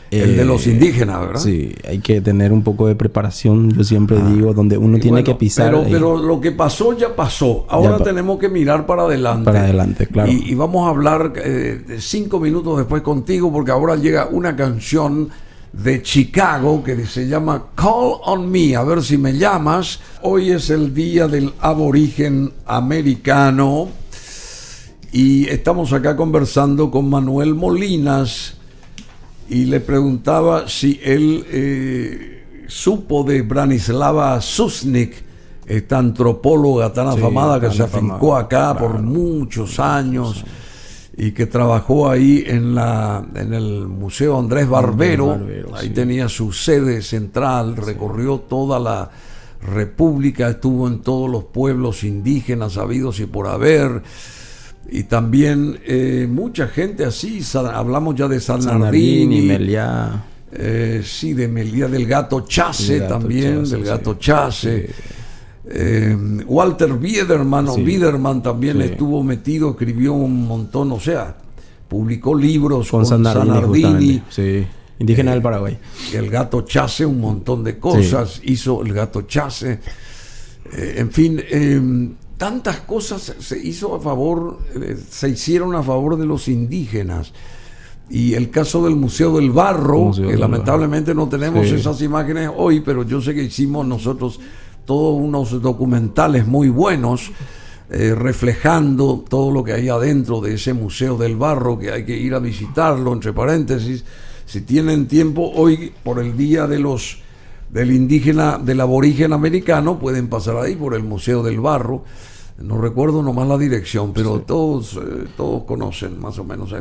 el de los indígenas, ¿verdad? Sí, hay que tener un poco de preparación, yo siempre digo, donde uno tiene que pisar. Pero lo que pasó ya pasó. Ahora tenemos que mirar para adelante. Para adelante, claro. Y vamos a hablar 5 minutos después contigo, porque ahora llega una canción de Chicago que se llama Call on Me, a ver si me llamas. Hoy es el día del aborigen americano y estamos acá conversando con Manuel Molinas y le preguntaba si él supo de Branislava Susnik, esta antropóloga tan afamada que se afincó acá por muchos años y que trabajó ahí en el Museo Andrés Barbero. Ahí tenía su sede central, recorrió toda la República, estuvo en todos los pueblos indígenas habidos y por haber, y también mucha gente así, hablamos ya de San Nardini, Meliá. Sí, de Meliá, del Gato Chase también, del Gato Chase. Walter Biederman también estuvo metido, escribió un montón, o sea, publicó libros con San Nardini, indígena del Paraguay. El Gato Chase, un montón de cosas hizo el Gato Chase, en fin, tantas cosas se hicieron a favor de los indígenas. Y el caso del Museo del Barro, que lamentablemente no tenemos esas imágenes hoy, pero yo sé que hicimos nosotros todos unos documentales muy buenos reflejando todo lo que hay adentro de ese Museo del Barro, que hay que ir a visitarlo, entre paréntesis, si tienen tiempo hoy por el día del indígena, del aborigen americano, pueden pasar ahí por el Museo del Barro. No recuerdo nomás la dirección, pero todos conocen más o menos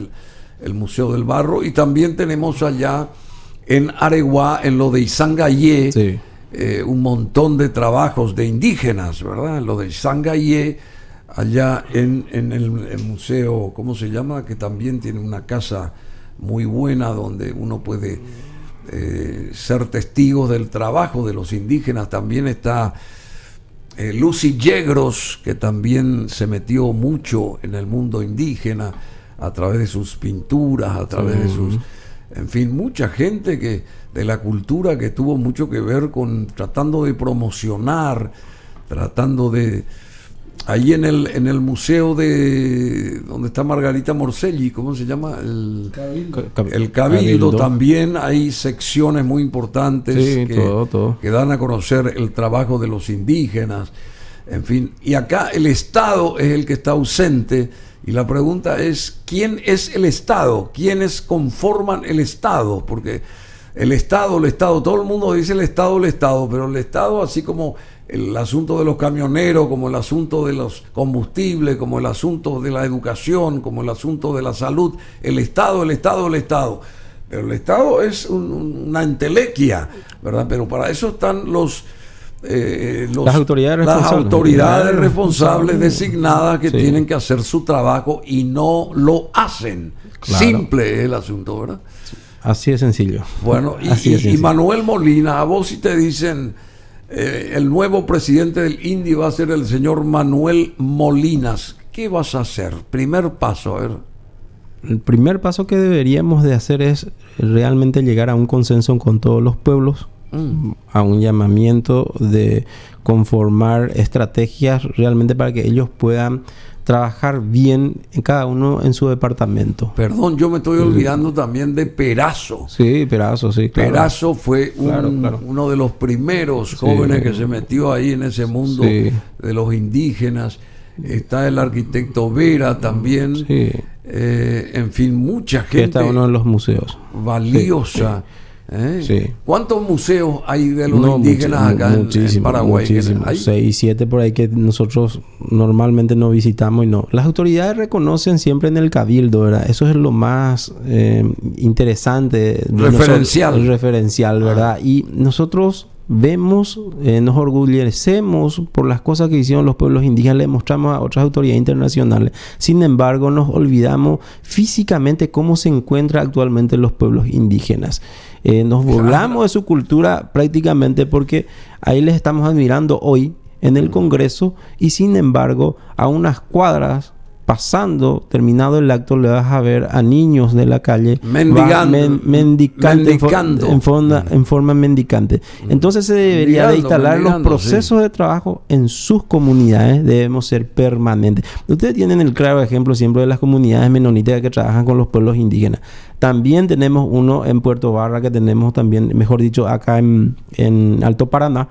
el Museo del Barro. Y también tenemos allá en Areguá, en lo de Izangayé, un montón de trabajos de indígenas, ¿verdad? Lo de Izangayé, allá en el museo, ¿cómo se llama? Que también tiene una casa muy buena donde uno puede ser testigo del trabajo de los indígenas. También está Lucy Yegros, que también se metió mucho en el mundo indígena a través de sus pinturas, a través de sus... En fin, mucha gente de la cultura que tuvo mucho que ver con tratando de promocionar, tratando de... Ahí en el museo de donde está Margarita Morselli, ¿cómo se llama? El Cabildo. También hay secciones muy importantes que dan a conocer el trabajo de los indígenas. En fin, y acá el Estado es el que está ausente. Y la pregunta es, ¿quién es el Estado? ¿Quiénes conforman el Estado? Porque el Estado, todo el mundo dice el Estado, pero el Estado, así como el asunto de los camioneros, como el asunto de los combustibles, como el asunto de la educación, como el asunto de la salud, el Estado. Pero el Estado es una entelequia, ¿verdad? Pero para eso están las autoridades responsables designadas que tienen que hacer su trabajo y no lo hacen. Claro. Simple es el asunto, ¿verdad? Así de sencillo. Bueno, y Manuel Molina, a vos si te dicen el nuevo presidente del INDI va a ser el señor Manuel Molinas, ¿qué vas a hacer? Primer paso, a ver. El primer paso que deberíamos de hacer es realmente llegar a un consenso con todos los pueblos a un llamamiento de conformar estrategias realmente para que ellos puedan trabajar bien en cada uno en su departamento. Perdón, yo me estoy olvidando también de Perazo. Sí, Perazo, sí. Claro. Perazo fue uno de los primeros jóvenes que se metió ahí en ese mundo de los indígenas. Está el arquitecto Vera también. Sí. En fin, mucha gente. Que está en uno de los museos. Valiosa. Sí. ¿Cuántos museos hay de los indígenas acá en Paraguay? Muchísimos, 6, 7 por ahí que nosotros normalmente no visitamos y no. Las autoridades reconocen siempre en el cabildo, ¿verdad? Eso es lo más interesante. Referencial, ¿verdad? Y nosotros vemos, nos orgullecemos por las cosas que hicieron los pueblos indígenas, le mostramos a otras autoridades internacionales. Sin embargo, nos olvidamos físicamente cómo se encuentran actualmente los pueblos indígenas. Nos burlamos de su cultura prácticamente porque ahí les estamos admirando hoy en el Congreso y sin embargo a unas cuadras terminado el acto, le vas a ver a niños de la calle mendicando en forma mendicante. Entonces se debería de instalar los procesos de trabajo en sus comunidades, debemos ser permanentes. Ustedes tienen el claro ejemplo siempre de las comunidades menonitas que trabajan con los pueblos indígenas. También tenemos uno en Puerto Barra, que tenemos también, mejor dicho, acá en Alto Paraná,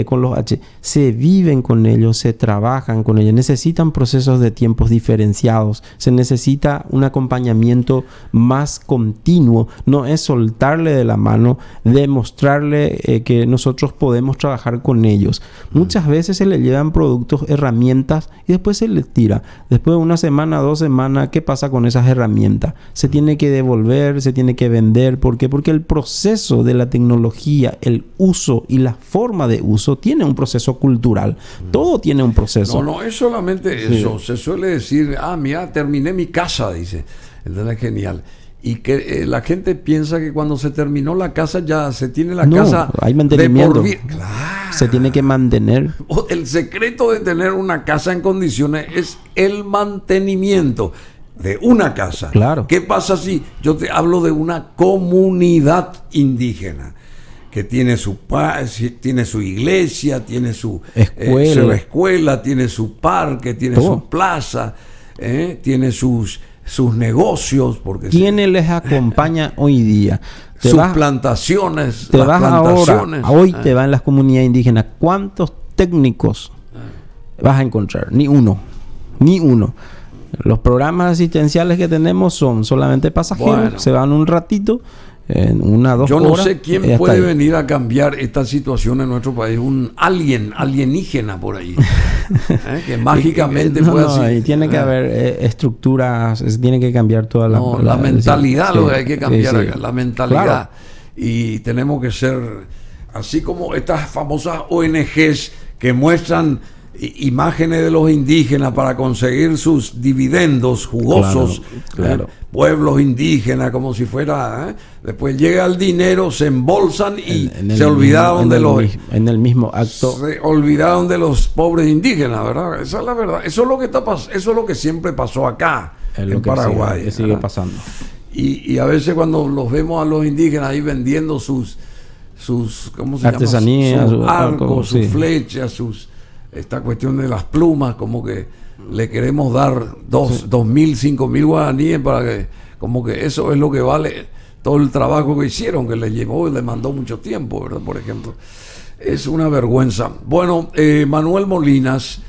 con los H. Se viven con ellos, se trabajan con ellos. Necesitan procesos de tiempos diferenciados. Se necesita un acompañamiento más continuo. No es soltarle de la mano, demostrarle que nosotros podemos trabajar con ellos. Muchas veces se le llevan productos, herramientas y después se les tira. Después de una semana, 2 semanas, ¿qué pasa con esas herramientas? Se tiene que devolver, se tiene que vender. ¿Por qué? Porque el proceso de la tecnología, el uso y la forma de uso tiene un proceso cultural. Todo tiene un proceso. No es solamente eso. Se suele decir, mira, terminé mi casa, dice. Entonces, genial. Y que la gente piensa que cuando se terminó la casa ya se tiene la casa hay mantenimiento. Claro. Se tiene que mantener. El secreto de tener una casa en condiciones es el mantenimiento de una casa. Claro. ¿Qué pasa si yo te hablo de una comunidad indígena que tiene su iglesia, tiene su escuela, tiene su parque, tiene su plaza, tiene sus plantaciones? Porque ¿quiénes les acompaña hoy día? Plantaciones. Te vas ahora, hoy te vas en las comunidades indígenas. ¿Cuántos técnicos vas a encontrar? Ni uno. Los programas asistenciales que tenemos son solamente pasajeros, se van un ratito, en 1 o 2 horas. Yo no sé quién puede venir a cambiar esta situación en nuestro país. Un alienígena por ahí. Que mágicamente pueda así. Tiene que haber estructuras, tiene que cambiar toda la mentalidad, lo que hay que cambiar acá, la mentalidad. Claro. Y tenemos que ser, así como estas famosas ONGs que muestran imágenes de los indígenas para conseguir sus dividendos jugosos, claro. Pueblos indígenas, como si fuera, después llega el dinero, se embolsan y se olvidaron de los... En el mismo acto. Se olvidaron de los pobres indígenas, ¿verdad? Esa es la verdad. Eso es lo que eso es lo que siempre pasó acá, en Paraguay. Sigue pasando. Y a veces cuando los vemos a los indígenas ahí vendiendo sus ¿cómo se artesanías, sus arcos, sus flechas, esta cuestión de las plumas, como que le queremos dar 2.000, 5.000 guaraníes para que, como que eso es lo que vale todo el trabajo que hicieron, que le llevó y le mandó mucho tiempo, ¿verdad? Por ejemplo, es una vergüenza. Bueno, Manuel Molinas,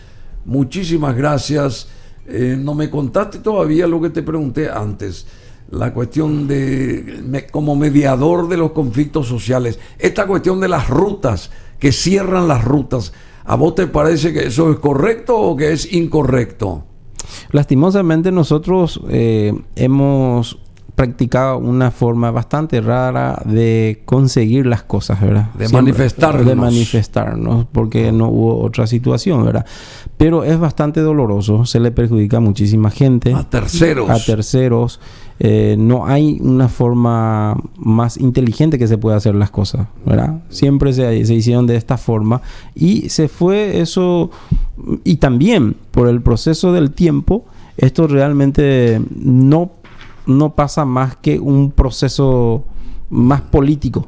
muchísimas gracias. No me contaste todavía lo que te pregunté antes, la cuestión de como mediador de los conflictos sociales, esta cuestión de las rutas, que cierran las rutas. ¿A vos te parece que eso es correcto o que es incorrecto? Lastimosamente nosotros hemos practicado una forma bastante rara de conseguir las cosas, ¿verdad? De manifestarnos, porque no hubo otra situación, ¿verdad? Pero es bastante doloroso, se le perjudica a muchísima gente. A terceros. No hay una forma más inteligente que se pueda hacer las cosas, ¿verdad? Siempre se hicieron de esta forma y se fue eso. Y también por el proceso del tiempo, esto realmente no pasa más que un proceso más político,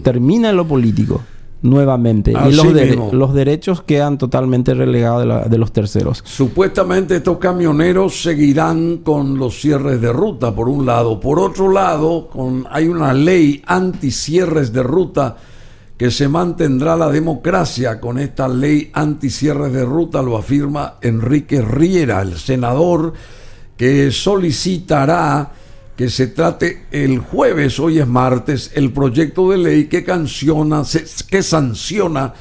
termina en lo político nuevamente. Así Y los derechos quedan totalmente relegados de los terceros. Supuestamente estos camioneros seguirán con los cierres de ruta, por un lado. Por otro lado, hay una ley anti-cierres de ruta que se mantendrá la democracia. Con esta ley anti-cierres de ruta lo afirma Enrique Riera, el senador que solicitará que se trate el jueves, hoy es martes, el proyecto de ley que sanciona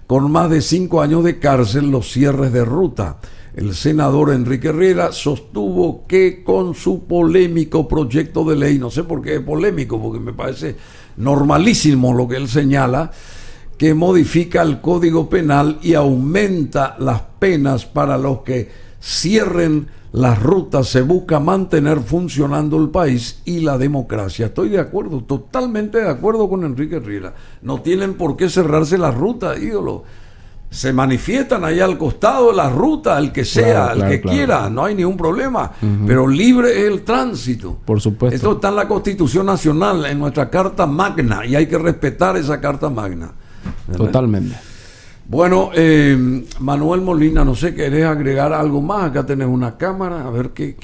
con más de 5 años de cárcel los cierres de ruta. El senador Enrique Riera sostuvo que con su polémico proyecto de ley, no sé por qué es polémico, porque me parece normalísimo lo que él señala, que modifica el Código Penal y aumenta las penas para los que cierren las rutas, se busca mantener funcionando el país y la democracia. Estoy de acuerdo, totalmente de acuerdo con Enrique Riera. No tienen por qué cerrarse las rutas, ídolo. Se manifiestan allá al costado de la ruta, el que sea, el que quiera, no hay ningún problema. Pero libre es el tránsito. Por supuesto. Esto está en la Constitución Nacional, en nuestra Carta Magna, y hay que respetar esa Carta Magna, ¿verdad? Totalmente. Bueno, Manuel Molina, no sé, ¿querés agregar algo más? Acá tenés una cámara, a ver qué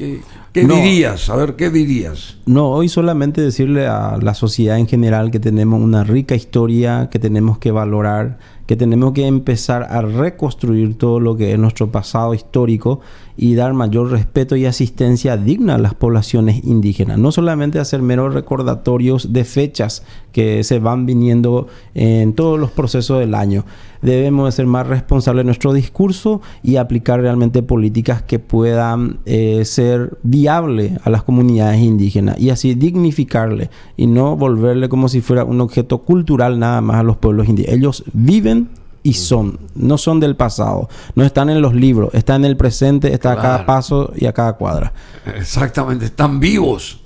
dirías, a ver qué dirías. No, hoy solamente decirle a la sociedad en general que tenemos una rica historia, que tenemos que valorar, que tenemos que empezar a reconstruir todo lo que es nuestro pasado histórico y dar mayor respeto y asistencia digna a las poblaciones indígenas. No solamente hacer meros recordatorios de fechas que se van viniendo en todos los procesos del año. Debemos de ser más responsables en nuestro discurso y aplicar realmente políticas que puedan ser viables a las comunidades indígenas y así dignificarle y no volverle como si fuera un objeto cultural nada más a los pueblos indígenas. Ellos viven y no son del pasado, no están en los libros, están en el presente, está a cada paso y a cada cuadra. Exactamente, están vivos.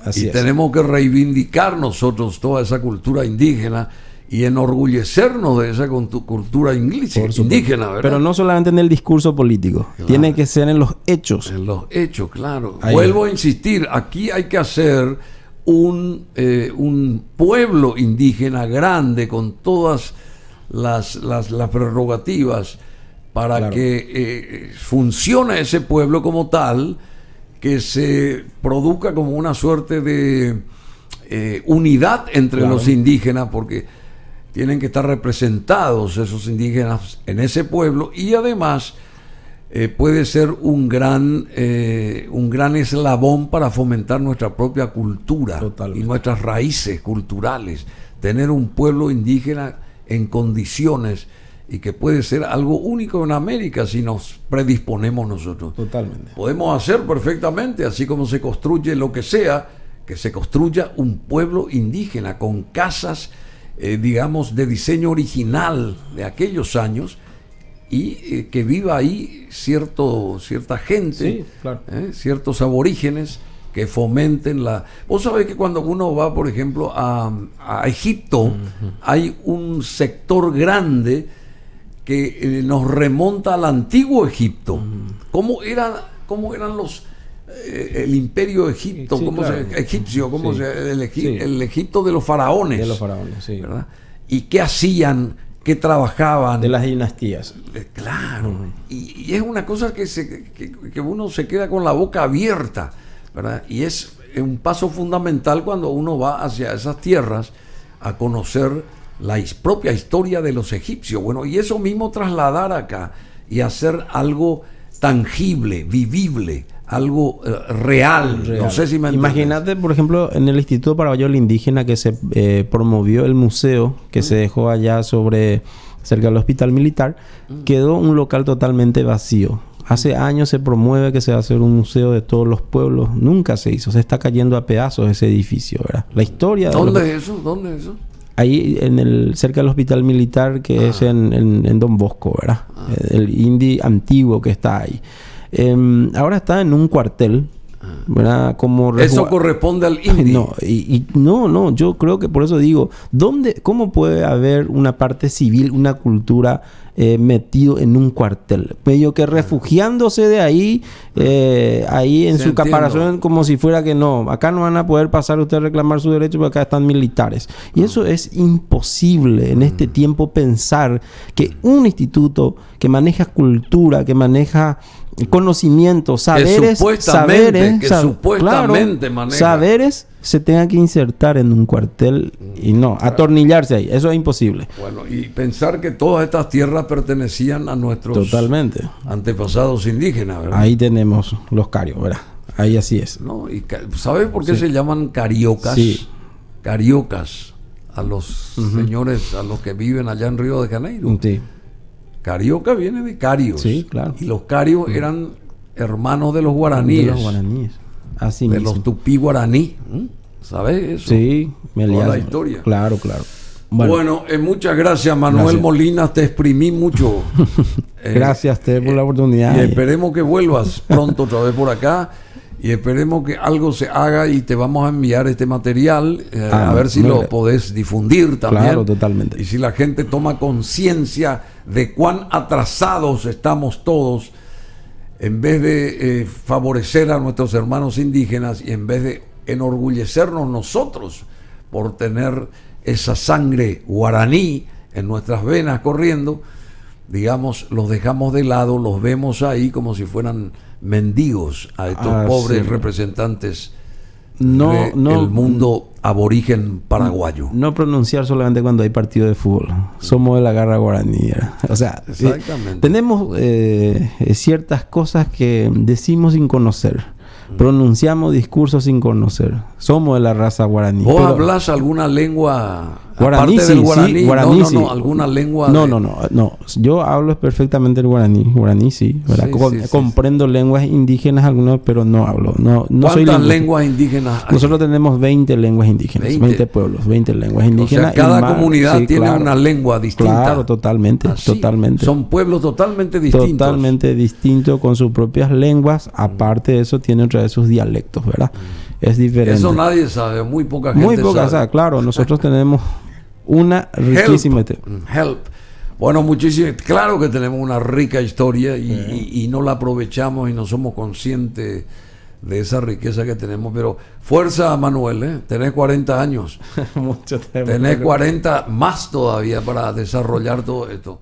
Así es. Tenemos que reivindicar nosotros toda esa cultura indígena y enorgullecernos de esa cultura indígena, ¿verdad? Pero no solamente en el discurso político, tiene que ser en los hechos. En los hechos, claro. Ahí. Vuelvo a insistir, aquí hay que hacer un pueblo indígena grande con todas las prerrogativas para que funcione ese pueblo como tal, que se produzca como una suerte de unidad entre los indígenas, porque tienen que estar representados esos indígenas en ese pueblo y además puede ser un gran eslabón para fomentar nuestra propia cultura. Totalmente. Y nuestras raíces culturales. Tener un pueblo indígena en condiciones y que puede ser algo único en América si nos predisponemos nosotros. Totalmente. Podemos hacer perfectamente, así como se construye lo que sea, que se construya un pueblo indígena con casas, digamos, de diseño original de aquellos años y que viva ahí cierta gente, ciertos aborígenes que fomenten la... Vos sabés que cuando uno va, por ejemplo, a Egipto, hay un sector grande que nos remonta al antiguo Egipto. ¿Cómo eran los... el imperio egipcio, el Egipto de los faraones. De los faraones, sí. ¿Verdad? ¿Y qué hacían? ¿Qué trabajaban? De las dinastías. Claro. Y es una cosa que uno se queda con la boca abierta, ¿verdad? Y es un paso fundamental cuando uno va hacia esas tierras a conocer la propia historia de los egipcios. Bueno, y eso mismo trasladar acá y hacer algo tangible, vivible, algo real. No sé si me entiendes. Imagínate, por ejemplo, en el Instituto Paraguayo del Indígena que se promovió el museo que se dejó allá cerca del Hospital Militar, quedó un local totalmente vacío. Hace años se promueve que se va a hacer un museo de todos los pueblos. Nunca se hizo. Se está cayendo a pedazos ese edificio, ¿verdad? La historia... ¿Dónde es eso? Ahí cerca del Hospital Militar, que es en Don Bosco, ¿verdad? El INDI antiguo que está ahí. Ahora está en un cuartel ¿verdad? Como Eso corresponde al indio. No, yo creo que por eso digo, ¿cómo puede haber una parte civil, una cultura metido en un cuartel? Medio que refugiándose de ahí, ahí en su caparazón, como si fuera que no, acá no van a poder pasar ustedes a reclamar su derecho porque acá están militares. Y eso es imposible en este tiempo pensar que un instituto que maneja cultura, que maneja conocimiento, saberes, saberes se tengan que insertar en un cuartel y no, atornillarse ahí. Eso es imposible. Bueno, y pensar que todas estas tierras pertenecían a nuestros antepasados indígenas, ¿verdad? Ahí tenemos los carios, ¿verdad? Ahí así es. ¿No? Y ¿sabes por qué se llaman cariocas? Sí. Cariocas a los señores, a los que viven allá en Río de Janeiro. Sí. Carioca viene de carios. Sí, claro. Y los carios eran hermanos de los guaraníes. De los guaraníes. Así de mismo. los tupí guaraní. ¿Sabes eso? Sí, toda la historia. Claro. Bueno, muchas gracias, Manuel Molina. Te exprimí mucho. Gracias a usted por la oportunidad. Y esperemos que vuelvas pronto otra vez por acá. Y esperemos que algo se haga y te vamos a enviar este material a ver si lo podés difundir también. Claro, totalmente. Y si la gente toma conciencia de cuán atrasados estamos todos, en vez de favorecer a nuestros hermanos indígenas y en vez de enorgullecernos nosotros por tener esa sangre guaraní en nuestras venas corriendo, digamos, los dejamos de lado, los vemos ahí como si fueran mendigos a estos pobres representantes del mundo aborigen paraguayo. No pronunciar solamente cuando hay partido de fútbol. Somos de la garra guaraní. O sea, tenemos ciertas cosas que decimos sin conocer. Pronunciamos discursos sin conocer. Somos de la raza guaraní. ¿Vos hablas alguna lengua guaraní? Aparte del guaraní, guaraní no, alguna lengua. No. Yo hablo perfectamente el guaraní. Guaraní sí, ¿verdad? Comprendo lenguas indígenas algunas, pero no hablo. No soy ¿Cuántas lenguas indígenas hay? Nosotros tenemos 20 lenguas indígenas, 20 pueblos, 20 lenguas indígenas. O sea, cada comunidad tiene una lengua distinta. Claro, totalmente. Son pueblos totalmente distintos. Totalmente distintos con sus propias lenguas. Aparte de eso, tienen otra vez sus dialectos, ¿verdad? Es diferente. Eso nadie sabe, muy poca gente sabe. Claro, nosotros tenemos una riquísima... Help. Bueno, claro que tenemos una rica historia y no la aprovechamos y no somos conscientes de esa riqueza que tenemos, pero fuerza, Manuel, tenés 40 años. Mucho tiempo. Tenés 40 más todavía para desarrollar todo esto.